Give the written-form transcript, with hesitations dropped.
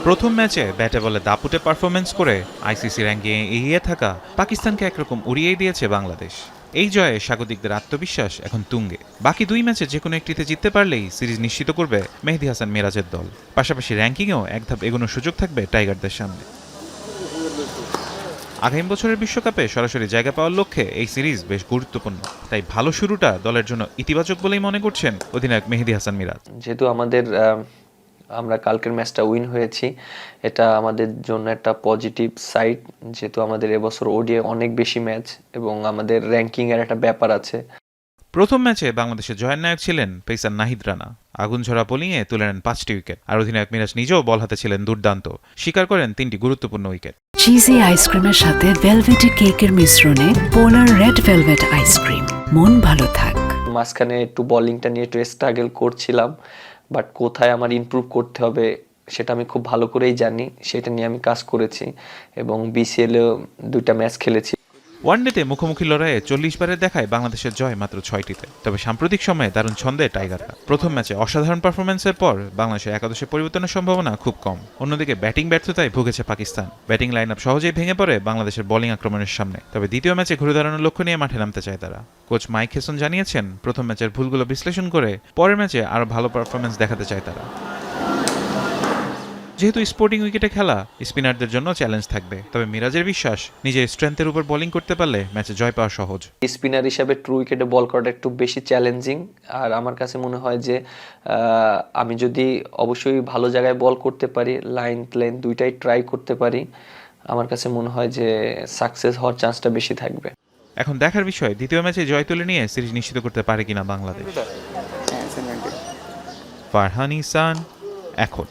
প্রথম ম্যাচে ব্যাটে বলে দাপুটে পারফরমেন্স করে আইসিসি র্যাঙ্কিংয়ে এগিয়ে থাকা পাকিস্তানকে একরকম উড়িয়েই দিয়েছে বাংলাদেশ। এই জয়ে স্বাগতিকদের আত্মবিশ্বাস এখন তুঙ্গে। বাকি দুই ম্যাচে যে কোনো একটিতে জিততে পারলেই সিরিজ নিশ্চিত করবে মেহেদী হাসান মিরাজের দল। পাশাপাশি র্যাঙ্কিংয়েও এক ধাপ এগোনোর সুযোগ থাকবে টাইগারদের সামনে। আগামী বছরের বিশ্বকাপে সরাসরি জায়গা পাওয়ার লক্ষ্যে এই সিরিজ বেশ গুরুত্বপূর্ণ। তাই ভালো শুরুটা দলের জন্য ইতিবাচক বলেই মনে করছেন অধিনায়ক মেহেদী হাসান মিরাজ। যেহেতু আমরা কালকের ম্যাচটা উইন হয়েছি, এটা আমাদের জন্য একটা পজিটিভ সাইড। যেহেতু আমাদের এবছর ওডিআই অনেক বেশি ম্যাচ এবং আমাদের র্যাঙ্কিং এর একটা ব্যাপার আছে। প্রথম ম্যাচে বাংলাদেশের জয়ের নায়ক ছিলেন পেসার নাহিদ রানা। আগুন ঝরা বোলিংয়ে তুলে নেন 5টি উইকেট। আর অধিনায়ক মিরাজ নিজেও বল হাতে ছিলেন দুর্দান্ত, স্বীকার করেন 3টি গুরুত্বপূর্ণ উইকেট। চিজি আইসক্রিমের সাথে ভেলভেটি কেকের মিশ্রণে পোলার রেড ভেলভেট আইসক্রিম, মন ভালো থাক। মাঝখানে একটু বোলিংটা নিয়ে একটু স্ট্রাগল করছিলাম, বাট কোথায় আমার ইমপ্রুভ করতে হবে সেটা আমি খুব ভালো করেই জানি। সেটা নিয়ে আমি কাজ করেছি এবং বিসিএলেও 2টা ম্যাচ খেলেছি। ওয়ানডেতে মুখোমুখি লড়াইয়ে 40 বারের দেখায় বাংলাদেশের জয় মাত্র 6টিতে। তবে সাম্প্রতিক সময়ে দারুণ ছন্দে টাইগাররা। প্রথম ম্যাচে অসাধারণ পারফরমেন্সের পর বাংলাদেশের একাদশে পরিবর্তনের সম্ভাবনা খুব কম। অন্যদিকে ব্যাটিং ব্যর্থতায় ভুগেছে পাকিস্তান। ব্যাটিং লাইন আপ সহজেই ভেঙে পড়ে বাংলাদেশের বোলিং আক্রমণের সামনে। তবে দ্বিতীয় ম্যাচে ঘুরে দাঁড়ানোর লক্ষ্য নিয়ে মাঠে নামতে চায় তারা। কোচ মাইক হেসন জানিয়েছেন, প্রথম ম্যাচের ভুলগুলো বিশ্লেষণ করে পরের ম্যাচে আরও ভালো পারফরমেন্স দেখাতে চায় তারা। যেহেতু স্পোর্টিং উইকেটে খেলা, স্পিনারদের জন্য চ্যালেঞ্জ থাকবে। তবে মিরাজের বিশ্বাস, নিজের স্ট্রেংথের উপর বোলিং করতে পারলে ম্যাচে জয় পাওয়া সহজ। স্পিনার হিসাবে ট্রু উইকেটে বল করাটা একটু বেশি চ্যালেঞ্জিং। আর আমার কাছে মনে হয় যে আমি যদি অবশ্যই ভালো জায়গায় বল করতে পারি, লাইন প্লেন দুইটাই ট্রাই করতে পারি, আমার কাছে মনে হয় যে সাকসেস হওয়ার চান্সটা বেশি থাকবে। এখন দেখার বিষয় দ্বিতীয় ম্যাচে জয় তুলে নিয়ে সিরিজ নিশ্চিত করতে পারে কিনা বাংলাদেশ। ফারহান ইহসান, এখন।